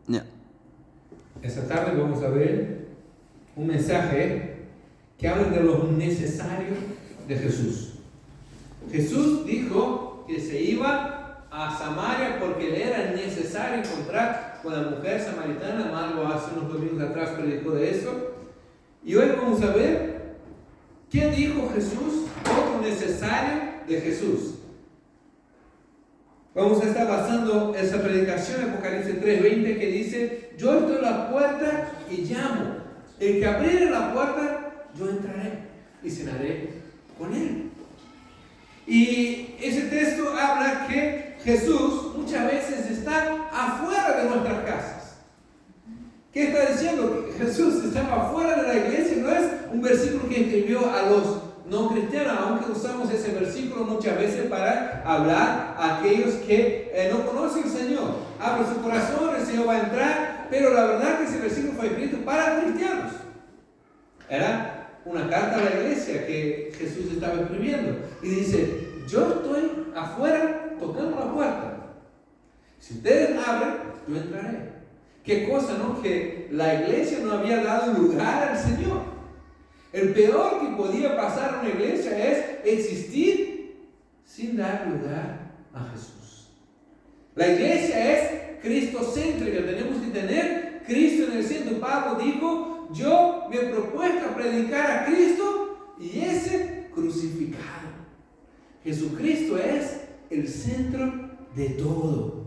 Ya. Esta tarde vamos a ver un mensaje que habla de lo necesario de Jesús. Jesús dijo que se iba a Samaria porque le era necesario encontrar con la mujer samaritana. Margo hace unos domingos atrás predicó de eso. Y hoy vamos a ver qué dijo Jesús, lo necesario de Jesús. Vamos a estar basando esa predicación en Apocalipsis 3:20 que dice: yo estoy a la puerta y llamo. El que abriere la puerta, yo entraré y cenaré con él. Y ese texto habla que Jesús muchas veces está afuera de nuestras casas. ¿Qué está diciendo? Que Jesús estaba afuera de la iglesia. No es un versículo que escribió a los no cristianos, aunque usamos ese versículo muchas veces para hablar a aquellos que no conocen al Señor. Abre su corazón, el Señor va a entrar, pero la verdad que ese versículo fue escrito para cristianos. Era una carta a la iglesia que Jesús estaba escribiendo. Y dice: yo estoy afuera tocando la puerta. Si ustedes abren, yo entraré. Qué cosa, ¿no? Que la iglesia no había dado lugar al Señor. El peor que podía pasar a una iglesia es existir sin dar lugar a Jesús. La iglesia es cristocéntrica. Tenemos que tener Cristo en el centro. Pablo dijo: yo me he propuesto a predicar a Cristo y ese crucificado. Jesucristo es el centro de todo.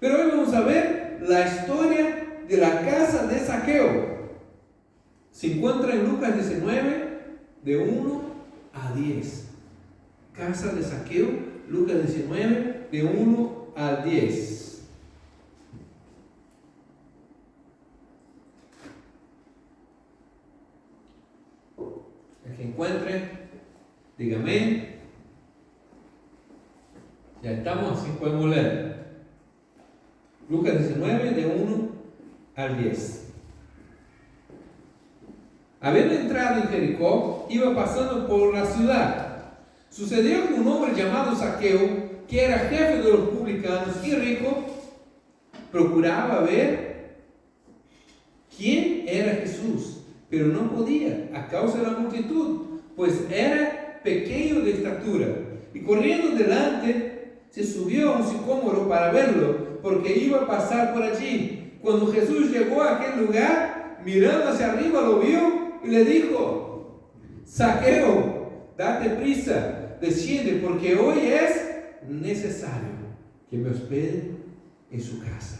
Pero hoy vamos a ver la historia de la casa de Zaqueo. Se encuentra en Lucas 19, de 1 a 10. Casa de Zaqueo, Lucas 19, de 1 a 10. El que encuentre, dígame. Ya estamos, así podemos leer. Lucas 19, de 1 al 10. Habiendo entrado en Jericó, iba pasando por la ciudad. Sucedió que un hombre llamado Zaqueo, que era jefe de los publicanos y rico, procuraba ver quién era Jesús, pero no podía a causa de la multitud, pues era pequeño de estatura. Y corriendo delante, se subió a un sicómoro para verlo, porque iba a pasar por allí. Cuando Jesús llegó a aquel lugar, mirando hacia arriba, lo vio y le dijo: Zaqueo, date prisa, desciende, porque hoy es necesario que me hospede en su casa.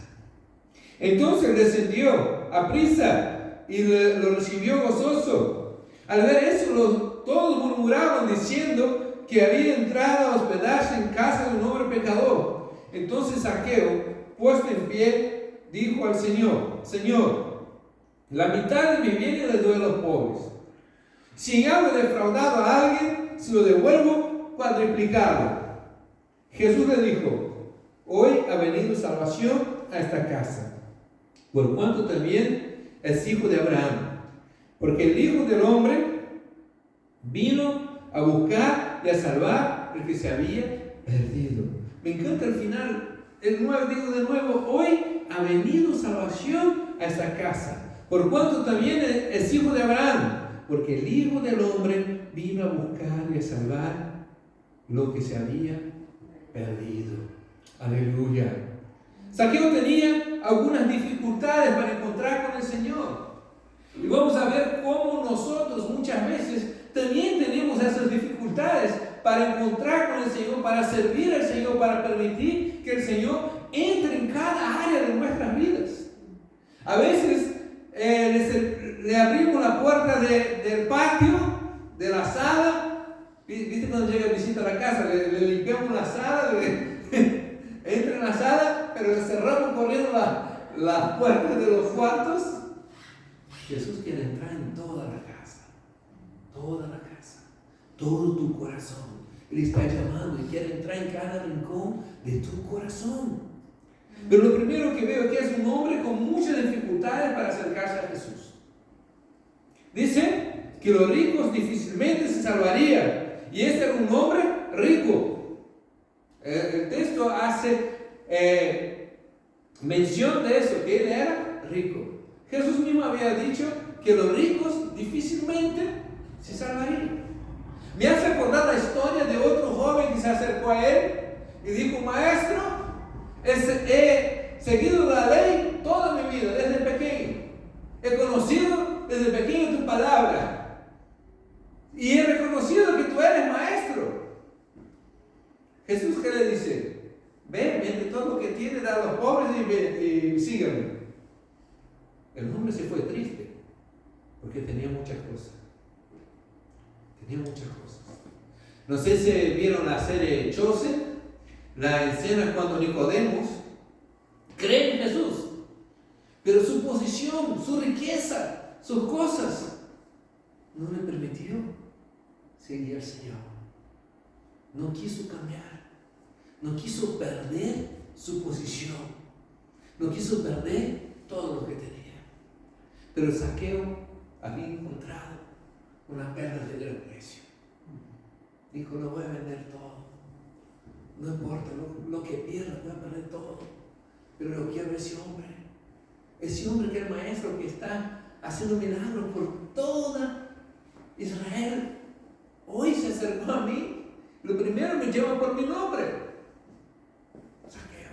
Entonces descendió a prisa y lo recibió gozoso. Al ver eso, todos murmuraban diciendo que había entrado a hospedarse en casa de un hombre pecador. Entonces Zaqueo, puesto en pie, dijo al Señor: Señor, la mitad de mi bienes le doy a los pobres. Si hago defraudado a alguien, se lo devuelvo cuadriplicado. Jesús le dijo: hoy ha venido salvación a esta casa, por cuanto también es hijo de Abraham. Porque el Hijo del Hombre vino a buscar y a salvar el que se había perdido. Me encanta el final. Digo de nuevo: hoy ha venido salvación a esta casa, por cuanto también es hijo de Abraham, porque el Hijo del Hombre vino a buscar y a salvar lo que se había perdido. Aleluya. Zaqueo tenía algunas dificultades para encontrar con el Señor. Y vamos a ver cómo nosotros muchas veces también tenemos esas dificultades para encontrar con el Señor, para servir al Señor, para permitir que el Señor entre en cada área de nuestras vidas. A veces le abrimos la puerta del patio, de la sala. ¿Viste cuando llega visita a la casa? Le limpiamos la sala, entra en la sala, pero le cerramos corriendo las puertas de los cuartos. Jesús quiere entrar en toda la casa, todo tu corazón. Él está llamando y quiere entrar en cada rincón de tu corazón. Pero lo primero que veo aquí es un hombre con muchas dificultades para acercarse a Jesús. Dice que los ricos difícilmente se salvarían, y este era un hombre rico. El texto hace mención de eso, que él era rico. Jesús mismo había dicho que los ricos difícilmente se salvarían. Me hace acordar la historia de otro joven que se acercó a él y dijo: maestro, he seguido la ley toda mi vida, desde pequeño. He conocido desde pequeño tu palabra y he reconocido que tú eres maestro. Jesús, ¿qué le dice? Ven, vende todo lo que tienes, da a los pobres y síganme. El hombre se fue triste porque tenía muchas cosas. No sé si vieron la serie Chosen, la escena cuando Nicodemos cree en Jesús, pero su posición, su riqueza, sus cosas no le permitió seguir al Señor. No quiso cambiar, no quiso perder su posición, no quiso perder todo lo que tenía. Pero Zaqueo había encontrado una perla de gran precio. Dijo: lo voy a vender todo. No importa lo que pierda, voy a perder todo. Pero lo quiero a ese hombre. Ese hombre que es el maestro, que está haciendo milagros por toda Israel. Hoy se acercó a mí. Lo primero me llama por mi nombre: Zaqueo.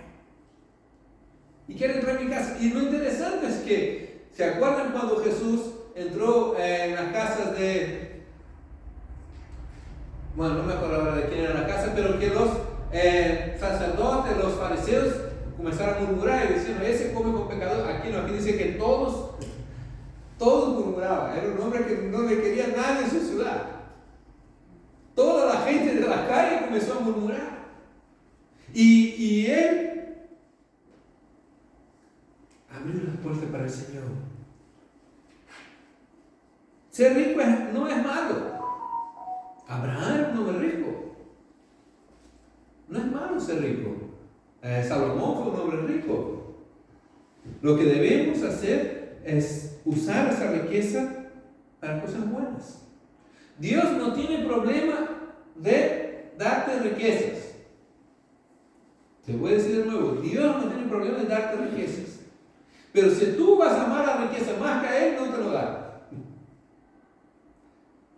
Y quiere entrar en mi casa. Y lo interesante es que, ¿se acuerdan cuando Jesús entró en las casas de... Bueno, no me acuerdo ahora de quién era la casa, pero que los sacerdotes, los fariseos comenzaron a murmurar y diciendo: ese come con pecadores? Aquí dice que todos murmuraban. Era un hombre que no le quería nadie en su ciudad. Toda la gente de la calle comenzó a murmurar. Y él abrió las puertas para el Señor. Ser rico no es malo. Abraham era un hombre rico. No es malo ser rico. Salomón fue un hombre rico. Lo que debemos hacer es usar esa riqueza para cosas buenas. Dios no tiene problema de darte riquezas. Te voy a decir de nuevo: Dios no tiene problema de darte riquezas. Pero si tú vas a amar la riqueza más que a Él, no te lo da.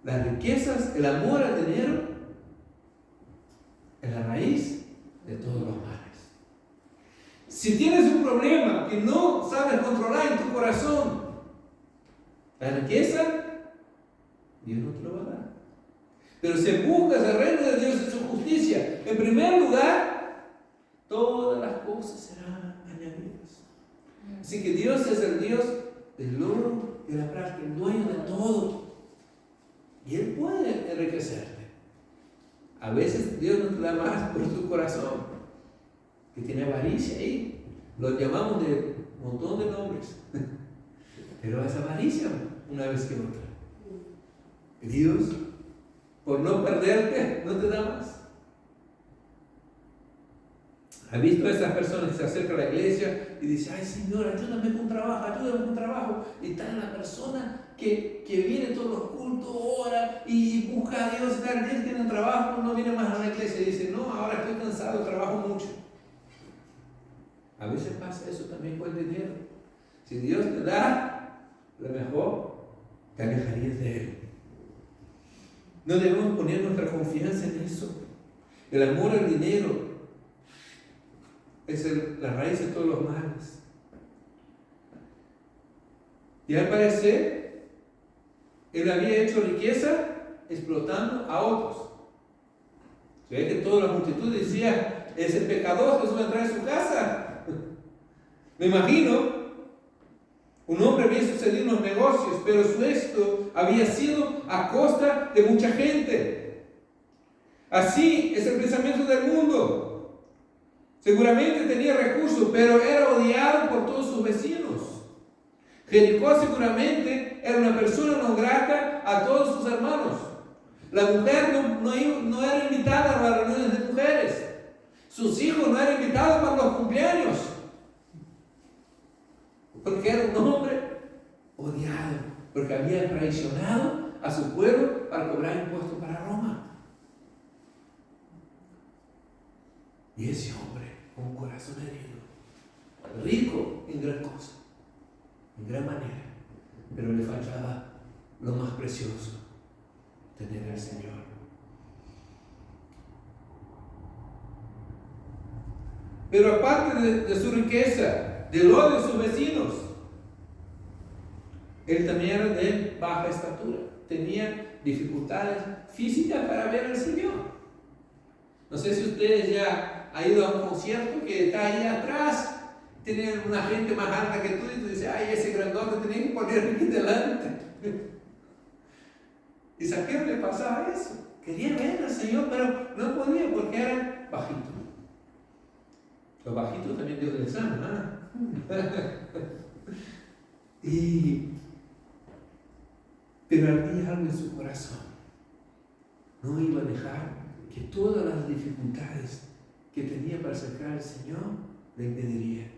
Las riquezas, el amor al dinero, es la raíz de todos los males. Si tienes un problema que no sabes controlar en tu corazón, la riqueza, Dios no te lo va a dar. Pero si buscas el reino de Dios y su justicia, en primer lugar, todas las cosas serán añadidas. Así que Dios es el Dios del oro y de la plata, el dueño de todo. Y Él puede enriquecerte. A veces Dios no te da más por tu corazón, que tiene avaricia ahí. Lo llamamos de un montón de nombres. Pero es avaricia una vez que otra. Dios, por no perderte, no te da más. ¿Has visto a esas personas que se acercan a la iglesia y dicen: ay Señor, ayúdame con trabajo? Y está la persona que viene todos los cultos, ora y busca a Dios, y tal día tiene un trabajo, no viene más a la iglesia y dice: no, ahora estoy cansado, trabajo mucho. A veces pasa eso también con el dinero. Si Dios te da lo mejor, te alejarías de Él. No debemos poner nuestra confianza en eso. El amor al dinero es la raíz de todos los males. Y al parecer, él había hecho riqueza explotando a otros. Se ve que toda la multitud decía: ese pecador Jesús va a entrar en su casa. Me imagino, un hombre había sucedido en los negocios, pero su éxito había sido a costa de mucha gente. Así es el pensamiento del mundo. Seguramente tenía recursos, pero era odiado por todos sus vecinos. Jericó seguramente era una persona no grata a todos sus hermanos. La mujer no era invitada a las reuniones de mujeres. Sus hijos no eran invitados para los cumpleaños. Porque era un hombre odiado, porque había traicionado a su pueblo para cobrar impuestos para Roma. Y ese hombre, con un corazón herido, rico, gran cosa, en gran manera, pero le faltaba lo más precioso, tener al Señor. Pero aparte de su riqueza, del odio de sus vecinos, él también era de baja estatura, tenía dificultades físicas para ver al Señor. No sé si ustedes ya han ido a un concierto que está ahí atrás, tienen una gente más alta que tú y tú dices, ay, ese grandote tenía que poner aquí delante. Y Zaqueo le pasaba eso, quería ver al Señor, pero no podía porque era bajito. Los bajitos también Dios les ama, pero había algo en su corazón. No iba a dejar que todas las dificultades que tenía para acercar al Señor le impedirían.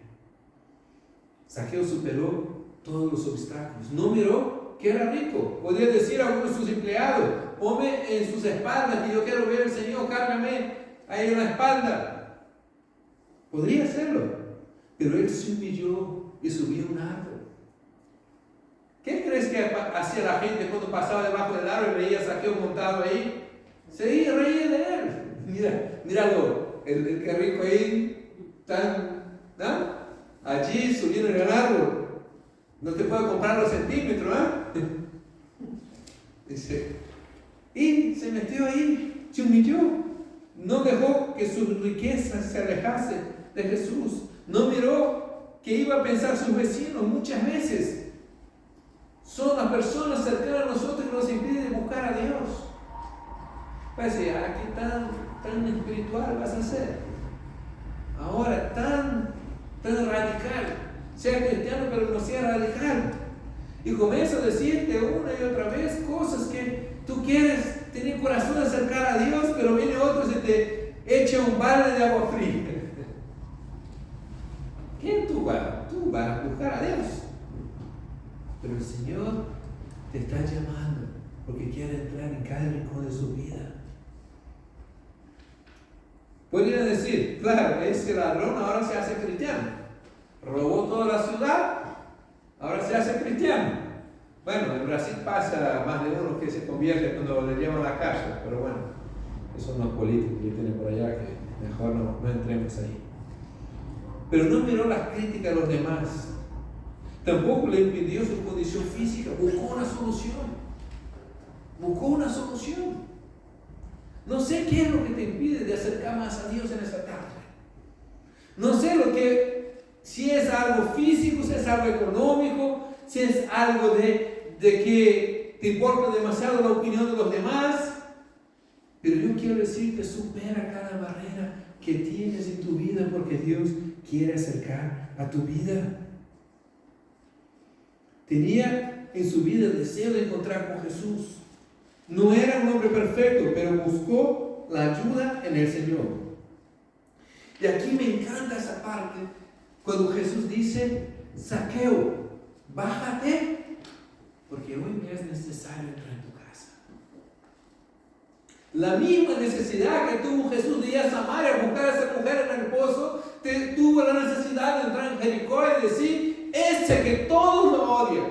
Zaqueo superó todos los obstáculos. No miró que era rico. Podía decir a uno de sus empleados, ponme en sus espaldas que yo quiero ver al Señor, cárgame ahí en la espalda. Podría hacerlo, pero él se humilló y subió a un árbol. ¿Qué crees que hacía la gente cuando pasaba debajo del árbol y veía a Zaqueo montado ahí? Se reía de él. Míralo, el que rico ahí, ¿no? Allí subiendo en el árbol. No te puedo comprar los centímetros, Dice, y se metió ahí, se humilló. No dejó que su riqueza se alejase de Jesús. No miró que iba a pensar sus vecinos muchas veces. Son las personas cercanas a nosotros que nos impiden buscar a Dios. Parece, ¿qué tan espiritual vas a ser? Ahora, tan radical. Sea cristiano, pero no sea radical. Y comienza a decirte una y otra vez cosas que tú quieres tener corazón de acercar a Dios, pero viene otro y te echa un balde de agua fría. ¿Quién tú vas? Tú vas a buscar a Dios. Pero el Señor te está llamando porque quiere entrar en cada rincón de su vida. Podría decir, claro, ese ladrón ahora se hace cristiano. Robó toda la ciudad, ahora se hace cristiano. Bueno, en Brasil pasa más de uno que se convierte cuando le llevan a la cárcel, pero bueno, eso no es político que tiene por allá, que mejor no entremos ahí. Pero no miró las críticas de los demás, tampoco le impidió su condición física, buscó una solución. No sé qué es lo que te impide de acercar más a Dios en esta tarde. No sé si es algo físico, si es algo económico, si es algo de que te importa demasiado la opinión de los demás. Pero yo quiero decirte, supera cada barrera que tienes en tu vida porque Dios quiere acercar a tu vida. Tenía en su vida el deseo de encontrar con Jesús. No era un hombre perfecto, pero buscó la ayuda en el Señor. Y aquí me encanta esa parte cuando Jesús dice, Zaqueo, bájate, porque hoy me es necesario entrar en tu casa. La misma necesidad que tuvo Jesús de ir a Samaria a buscar a esa mujer en el pozo, tuvo la necesidad de entrar en Jericó y decir, ese que todos lo odian,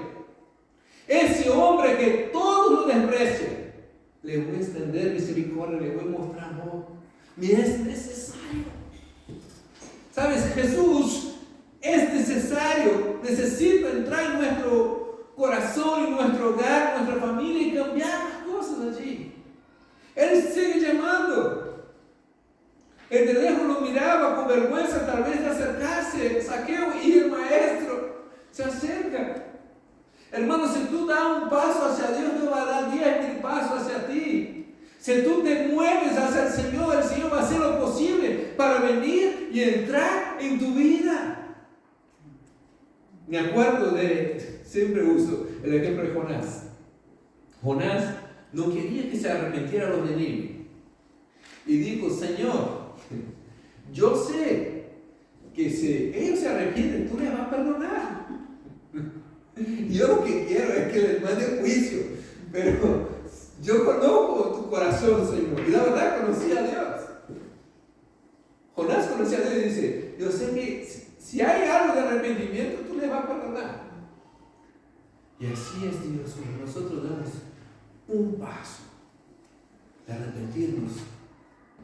ese hombre que todos lo desprecian, le voy a extender misericordia, le voy a mostrar amor. Me es necesario. ¿Sabes? Jesús es necesario, necesita entrar en nuestro corazón, en nuestro hogar, en nuestra familia y cambiar las cosas allí. Él sigue llamando. El de lejos lo miraba con vergüenza, tal vez de acercarse, Zaqueo, y el maestro se acerca. Hermano, si tú das un paso hacia Dios, Dios va a dar 10,000 pasos hacia ti. Si tú te mueves hacia el Señor va a hacer lo posible para venir y entrar en tu vida. Me acuerdo siempre uso el ejemplo de Jonás. Jonás no quería que se arrepintieran los de Nínive. Y dijo, Señor, yo sé que si ellos se arrepienten, tú les vas a perdonar. Yo lo que quiero es que les mande juicio, pero yo conozco tu corazón, Señor, y la verdad conocí a Dios. Jonás conocía a Dios y dice, yo sé que Si hay algo de arrepentimiento, tú le vas a perdonar. Y así es Dios, cuando nosotros damos un paso de arrepentirnos,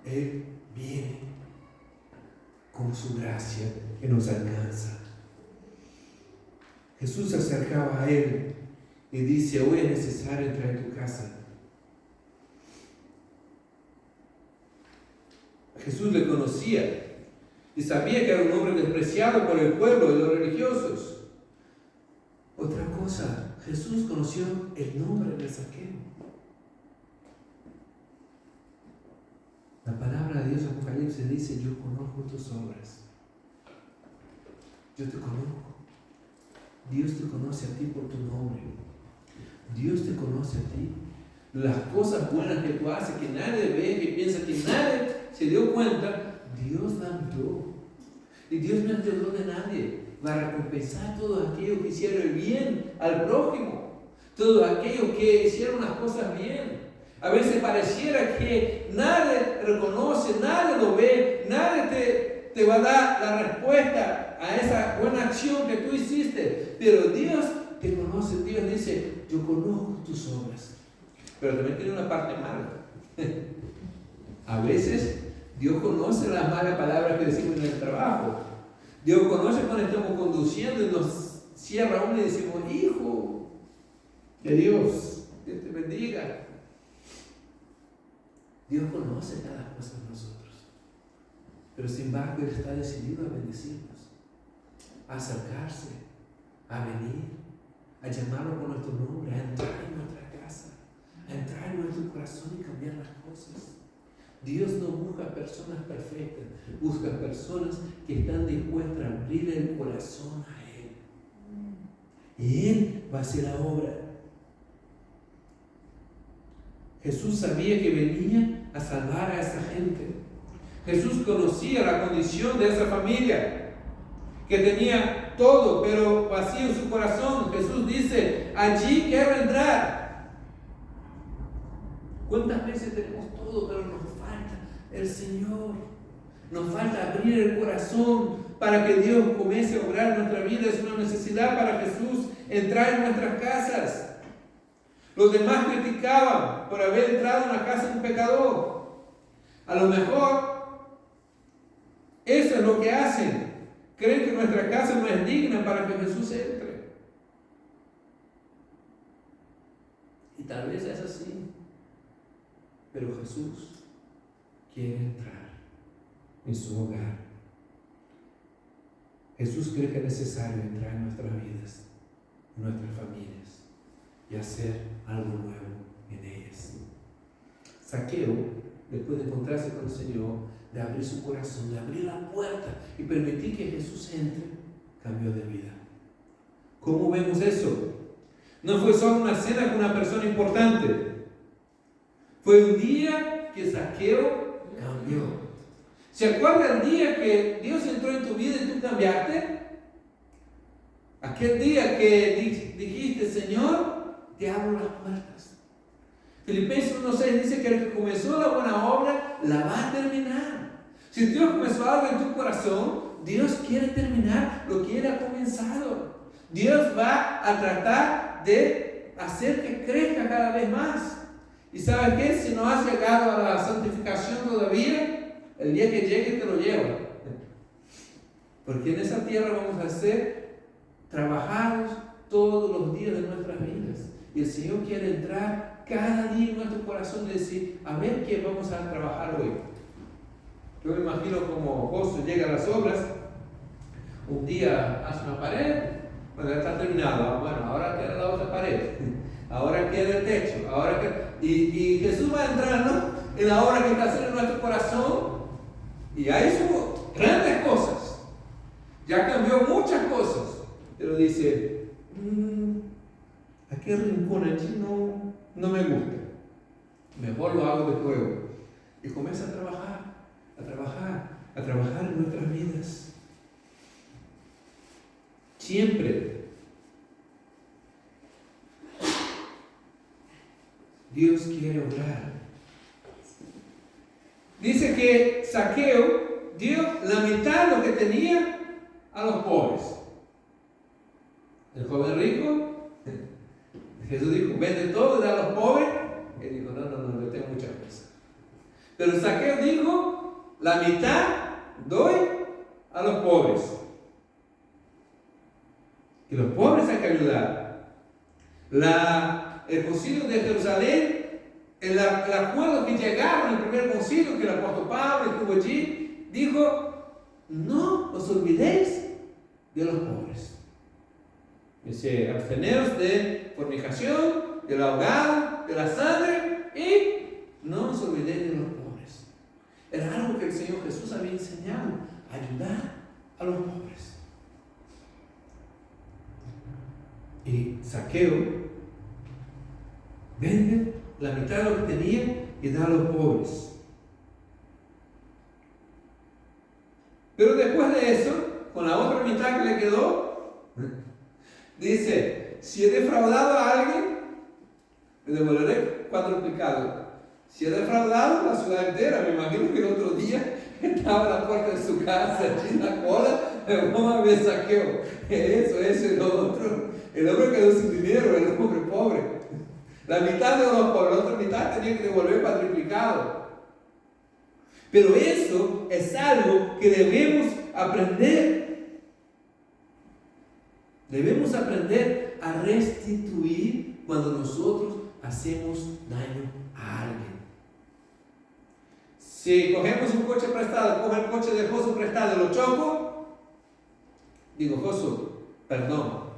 Él viene con su gracia que nos alcanza. Jesús se acercaba a él y dice: hoy es necesario entrar en tu casa. Jesús le conocía y sabía que era un hombre despreciado por el pueblo y los religiosos. Otra cosa, Jesús conoció el nombre de Zaqueo. La palabra de Dios, Apocalipsis, dice: yo conozco tus obras. Yo te conozco. Dios te conoce a ti por tu nombre. Dios te conoce a ti. Las cosas buenas que tú haces, que nadie ve, que piensa que nadie se dio cuenta, Dios las vio. Y Dios no enteró de nadie. Va a recompensar a todos aquellos que hicieron el bien al prójimo. Todos aquellos que hicieron las cosas bien. A veces pareciera que nadie reconoce, nadie lo ve, nadie te va a dar la respuesta a esa buena acción que tú hiciste. Pero Dios te conoce. Dios dice: yo conozco tus obras. Pero también tiene una parte mala. A veces Dios conoce las malas palabras que decimos en el trabajo. Dios conoce cuando estamos conduciendo y nos cierra uno y decimos: hijo de Dios, Dios te bendiga. Dios conoce cada cosa de nosotros, pero sin embargo Él está decidido a bendecirnos, a acercarse, a venir, a llamarnos por nuestro nombre, a entrar en nuestra casa, a entrar en nuestro corazón y cambiar las cosas. Dios no busca personas perfectas, busca personas que están dispuestas a abrir el corazón a Él. Y Él va a hacer la obra. Jesús sabía que venía a salvar a esa gente. Jesús conocía la condición de esa familia, que tenía todo, pero vacío en su corazón. Jesús dice: allí quiero entrar. ¿Cuántas veces tenemos todo, pero nos falta el Señor? Nos falta abrir el corazón para que Dios comience a obrar en nuestra vida. Es una necesidad para Jesús entrar en nuestras casas. Los demás criticaban por haber entrado en la casa de un pecador. A lo mejor eso es lo que hacen. Creen que nuestra casa no es digna para que Jesús entre. Y tal vez es así. Pero Jesús quiere entrar en su hogar. Jesús cree que es necesario entrar en nuestras vidas, en nuestras familias, y hacer algo nuevo en ellas. Zaqueo, después de encontrarse con el Señor, de abrir su corazón, de abrir la puerta y permitir que Jesús entre, cambió de vida. ¿Cómo vemos eso? No fue solo una cena con una persona importante. Fue un día que Zaqueo cambió. ¿Se acuerda el día que Dios entró en tu vida y tú cambiaste? Aquel día que dijiste: Señor, te abro las puertas. Filipenses 1:6 dice que el que comenzó la buena obra la va a terminar. Si Dios comenzó algo en tu corazón, Dios quiere terminar lo que Él ha comenzado. Dios va a tratar de hacer que crezca cada vez más. ¿Y sabes qué? Si no has llegado a la santificación todavía, el día que llegue te lo lleva. Porque en esa tierra vamos a ser trabajados todos los días de nuestras vidas. Y el Señor quiere entrar cada día en nuestro corazón y decir: a ver qué vamos a trabajar hoy. Yo me imagino como Josué llega a las obras, un día hace una pared, cuando ya está terminado, bueno, ahora queda la otra pared, ahora queda el techo, y Jesús va a entrar, ¿no?, en la obra que está haciendo en nuestro corazón, y ha hecho grandes cosas, ya cambió muchas cosas, pero dice: aquel rincón allí no me gusta, mejor lo hago de nuevo. Y comienza a trabajar en nuestras vidas. Siempre Dios quiere obrar. Dice que Zaqueo dio la mitad de lo que tenía a los pobres. El joven rico, Jesús dijo, vende todo y da a los pobres. Él dijo, no, yo tengo muchas cosas. Pero Zaqueo dijo, la mitad doy a los pobres. Y los pobres hay que ayudar. El concilio de Jerusalén, el acuerdo que llegaron, el primer concilio que el apóstol Pablo estuvo allí, dijo, no os olvidéis de los pobres. Dice, absteneros de fornicación, del ahogado, de la sangre, y no os olvidéis de los pobres. Era algo que el Señor Jesús había enseñado, ayudar a los pobres. Y Zaqueo vende la mitad de lo que tenía y da a los pobres. Pero después de eso, con la otra mitad que le quedó, dice, si he defraudado a alguien, le devolveré cuadruplicado. Si he defraudado la ciudad entera, me imagino que el otro día estaba a la puerta de su casa, allí en la cola, vamos a ver Zaqueo. Eso y lo otro. El hombre quedó sin dinero, el hombre pobre. La mitad de los pobres, la otra mitad tenía que devolver cuadruplicado. Pero eso es algo que debemos aprender. Debemos aprender a restituir cuando nosotros hacemos daño a alguien. Si cogemos un coche prestado, coge el coche de Josu prestado y lo choco, digo, Josu, perdón,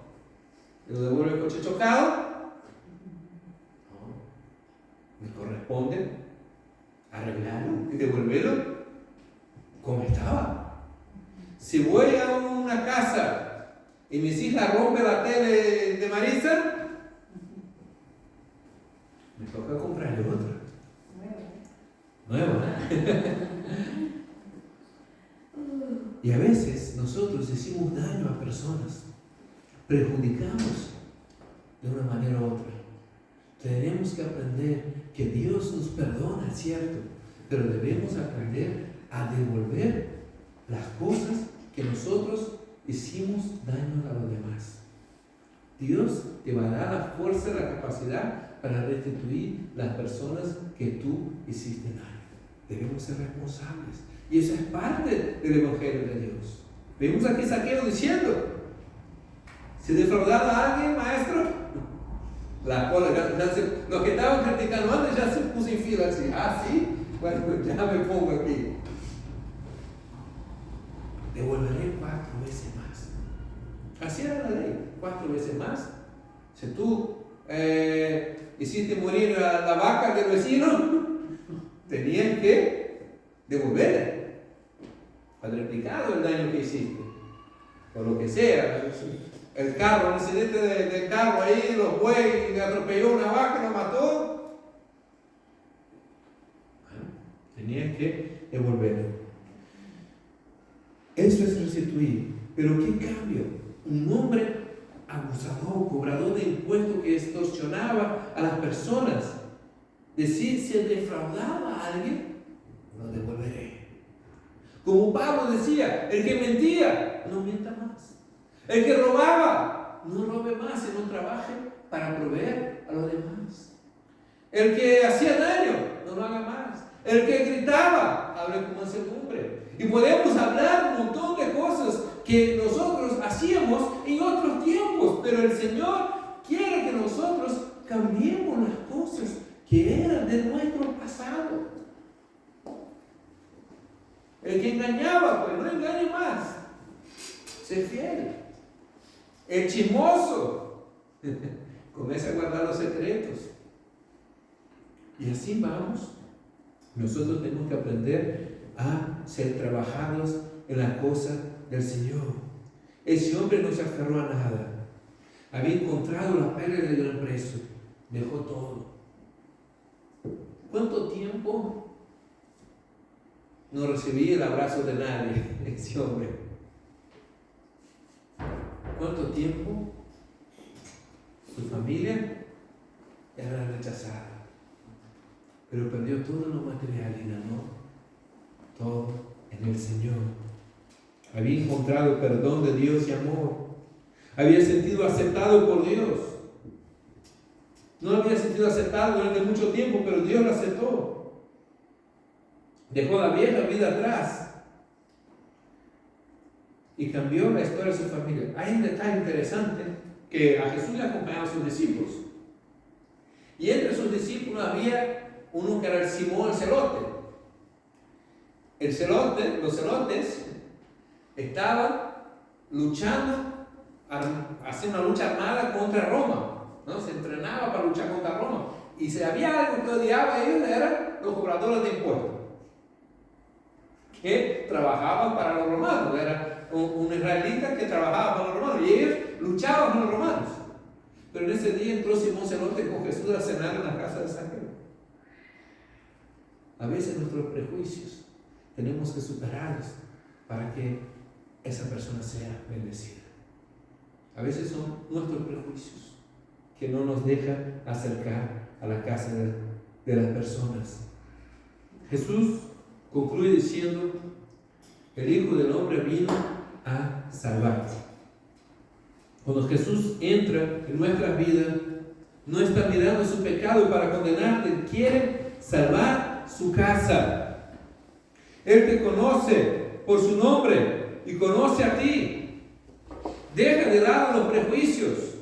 ¿le devuelvo el coche chocado? No, me corresponde arreglarlo y devolverlo como estaba. Si voy a una casa y mis hijas rompen la tele de Marisa, me toca comprarle otra. Nueva. Y a veces nosotros hicimos daño a personas, perjudicamos de una manera u otra. Tenemos que aprender que Dios nos perdona, es cierto, pero debemos aprender a devolver las cosas que nosotros hicimos daño a los demás. Dios te va a dar la fuerza y la capacidad para restituir las personas que tú hiciste daño. Debemos ser responsables. Y eso es parte del Evangelio de Dios. Vemos aquí Zaqueo diciendo, si defraudado a alguien, maestro, la cola, los que estaban criticando antes ya se puso en fila así. Ah, sí, bueno, pues ya me pongo aquí. Devolveré 4 veces más. Así era la ley, 4 veces más. Si tú hiciste morir a la vaca del vecino, tenías que devolverle cuadruplicado el daño que hiciste, o lo que sea. El carro, el incidente del carro ahí, los bueyes, atropelló una vaca y lo mató. Bueno, tenías que devolverle. Eso es restituir. Pero ¿qué cambio? Un hombre abusador, cobrador de impuestos que extorsionaba a las personas, decir, si defraudaba a alguien, lo devolveré. Como Pablo decía, el que mentía, no mienta más. El que robaba, no robe más, sino trabaje para proveer a los demás. El que hacía daño, no lo haga más. El que gritaba, hable con mansedumbre. Y podemos hablar un montón de cosas que nosotros hacíamos en otros tiempos, pero el Señor quiere que nosotros cambiemos las cosas que eran de nuestro pasado. El que engañaba, pues no engañe más. Sé fiel. El chismoso comienza a guardar los secretos. Y así vamos. Nosotros tenemos que aprender a ser trabajados en las cosas del Señor. Ese hombre no se aferró a nada. Había encontrado la pérdida de gran precio. Dejó todo. ¿Cuánto tiempo no recibía el abrazo de nadie ese hombre? ¿Cuánto tiempo su familia era rechazada? Pero perdió todo lo material y ganó todo en el Señor. Había encontrado perdón de Dios y amor. Había sentido aceptado por Dios. No había sentido aceptado durante mucho tiempo, pero Dios lo aceptó. Dejó la vieja vida atrás y cambió la historia de su familia. Hay un detalle interesante, que a Jesús le acompañaban sus discípulos. Y entre sus discípulos había uno que era el Simón el celote. Los celotes estaban luchando, haciendo una lucha armada contra Roma, ¿no? Se entrenaba para luchar contra Roma. Y si había algo que odiaba a ellos, eran los cobradores de impuestos, que trabajaban para los romanos. Era un israelita que trabajaba para los romanos, y ellos luchaban con los romanos. Pero en ese día entró Simón celote con Jesús a cenar en la casa de Zaqueo. A veces nuestros prejuicios tenemos que superarlos para que esa persona sea bendecida. A veces son nuestros prejuicios que no nos dejan acercar a la casa de las personas. Jesús concluye diciendo: el Hijo del Hombre vino a salvar. Cuando Jesús entra en nuestras vidas, no está mirando su pecado para condenarte, quiere salvar su casa. Él te conoce por su nombre y conoce a ti. Deja de lado los prejuicios.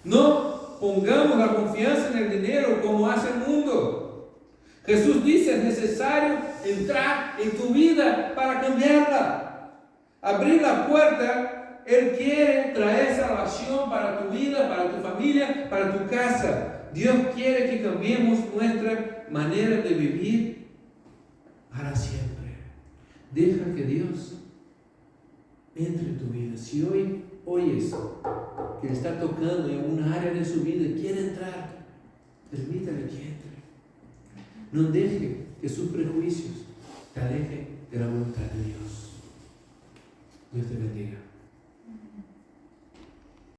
No pongamos la confianza en el dinero como hace el mundo. Jesús dice: es necesario entrar en tu vida para cambiarla. Abrir la puerta. Él quiere traer salvación para tu vida, para tu familia, para tu casa. Dios quiere que cambiemos nuestra manera de vivir para siempre. Deja que Dios entre en tu vida. Si hoy oyes que le está tocando en una área de su vida y quiere entrar, permítale que entre. No deje que sus prejuicios te alejen de la voluntad de Dios. Dios te bendiga.